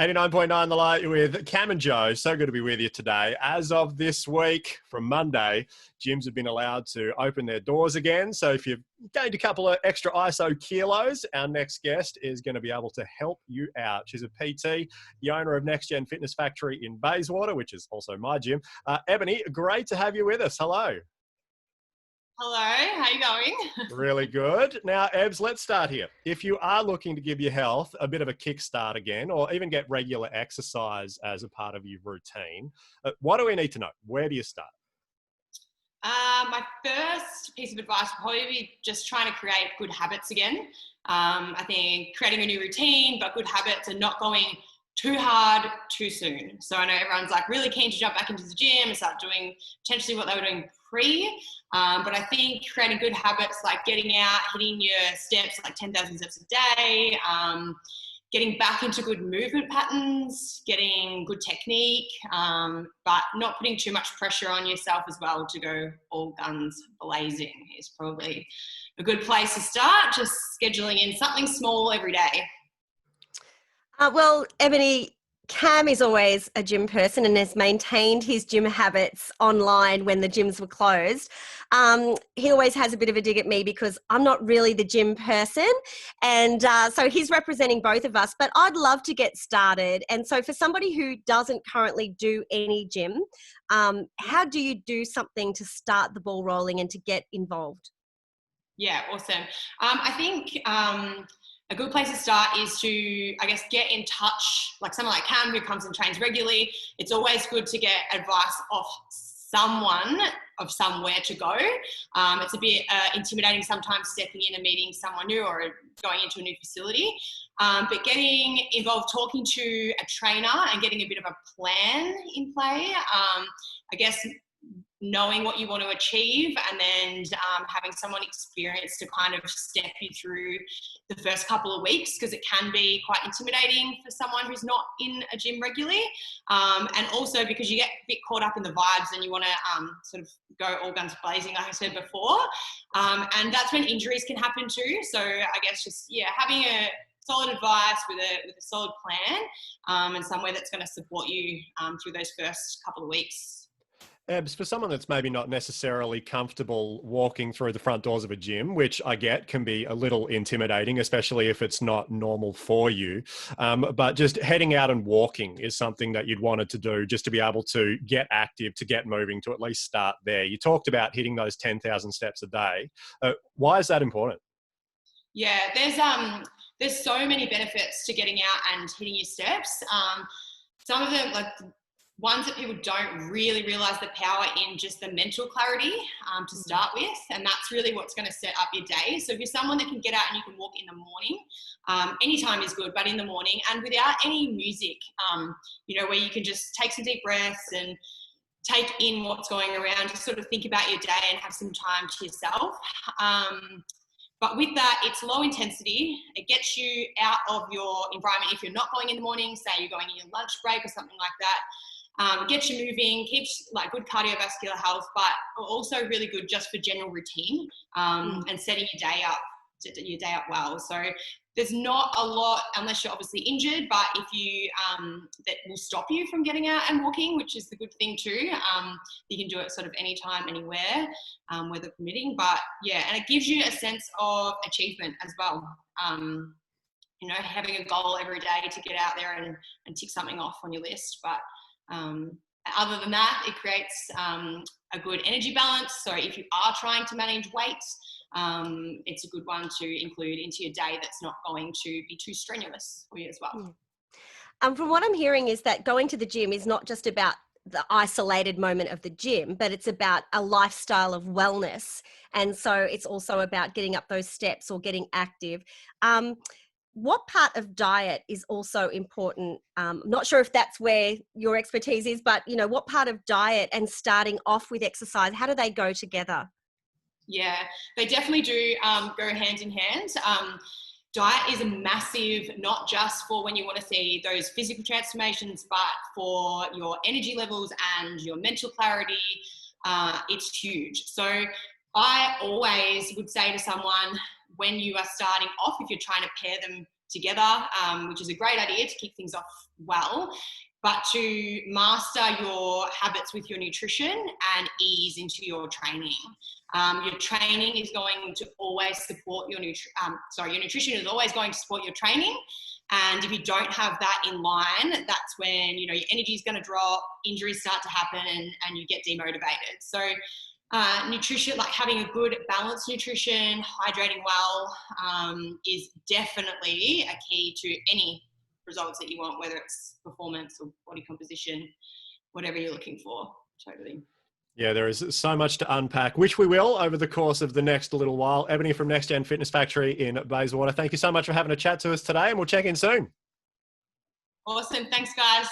89.9 The Light with Cam and Joe. So good to be with you today. As of this week, from Monday, gyms have been allowed to open their doors again. So if you've gained a couple of extra ISO kilos, our next guest is going to be able to help you out. She's a PT, the owner of Next Gen Fitness Factory in Bayswater, which is also my gym. Ebony, great to have you with us. Hello. Hello, how you going? Really good. Now, Ebs, let's start here. If you are looking to give your health a bit of a kickstart again, or even get regular exercise as a part of your routine, what do we need to know? Where do you start? My first piece of advice would probably be just trying to create good habits again. I think creating a new routine, but good habits and not going too hard too soon. So I know everyone's like really keen to jump back into the gym and start doing potentially what they were doing but I think creating good habits like getting out, hitting your steps like 10,000 steps a day, getting back into good movement patterns, getting good technique, but not putting too much pressure on yourself as well to go all guns blazing is probably a good place to start, just scheduling in something small every day. Well, Ebony, Cam is always a gym person and has maintained his gym habits online when the gyms were closed. He always has a bit of a dig at me because I'm not really the gym person. And so he's representing both of us, but I'd love to get started. And so for somebody who doesn't currently do any gym, how do you do something to start the ball rolling and to get involved? Yeah, awesome. I think a good place to start is to, I guess, get in touch, like someone like Cam who comes and trains regularly. It's always good to get advice off someone of somewhere to go. It's a bit intimidating sometimes stepping in and meeting someone new or going into a new facility. But getting involved, talking to a trainer and getting a bit of a plan in play, I guess knowing what you want to achieve and then having someone experienced to kind of step you through the first couple of weeks, because it can be quite intimidating for someone who's not in a gym regularly, and also because you get a bit caught up in the vibes and you want to sort of go all guns blazing like I said before, and that's when injuries can happen too. So I guess just having a solid advice with a solid plan, and somewhere that's going to support you through those first couple of weeks. Ebs, for someone that's maybe not necessarily comfortable walking through the front doors of a gym, which I get can be a little intimidating, especially if it's not normal for you, but just heading out and walking is something that you'd wanted to do just to be able to get active, to get moving, to at least start there. You talked about hitting those 10,000 steps a day. Why is that important? Yeah, there's so many benefits to getting out and hitting your steps. Some of them, like ones that people don't really realize the power in, just the mental clarity to start with, and that's really what's going to set up your day. So if you're someone that can get out and you can walk in the morning, anytime is good, but in the morning and without any music, where you can just take some deep breaths and take in what's going around, just sort of think about your day and have some time to yourself. But with that, it's low intensity. It gets you out of your environment. If you're not going in the morning, say you're going in your lunch break or something like that, gets you moving, keeps like good cardiovascular health, but also really good just for general routine and setting your day up well. So there's not a lot, unless you're obviously injured, but if you that will stop you from getting out and walking, which is the good thing too. You can do it sort of anytime, anywhere, weather permitting. But yeah, and it gives you a sense of achievement as well. Having a goal every day to get out there and tick something off on your list. But other than that, it creates a good energy balance. So if you are trying to manage weight, it's a good one to include into your day that's not going to be too strenuous for you as well. From what I'm hearing is that going to the gym is not just about the isolated moment of the gym, but it's about a lifestyle of wellness. And so it's also about getting up those steps or getting active. What part of diet is also important? I'm not sure if that's where your expertise is, but what part of diet and starting off with exercise, how do they go together? Yeah, they definitely do go hand in hand. Diet is a massive, not just for when you want to see those physical transformations, but for your energy levels and your mental clarity. It's huge. So I always would say to someone, when you are starting off, if you're trying to pair them together, which is a great idea to kick things off well, but to master your habits with your nutrition and ease into your training. Your training is going to always support your nutrition is always going to support your training. And if you don't have that in line, that's when, your energy is going to drop, injuries start to happen, and you get demotivated. So nutrition, like having a good balanced nutrition, hydrating well, is definitely a key to any results that you want, whether it's performance or body composition, whatever you're looking for. Totally. Yeah, there is so much to unpack, which we will over the course of the next little while. Ebony from Next Gen Fitness Factory in Bayswater, thank you so much for having a chat to us today, and we'll check in soon. Awesome. Thanks, guys.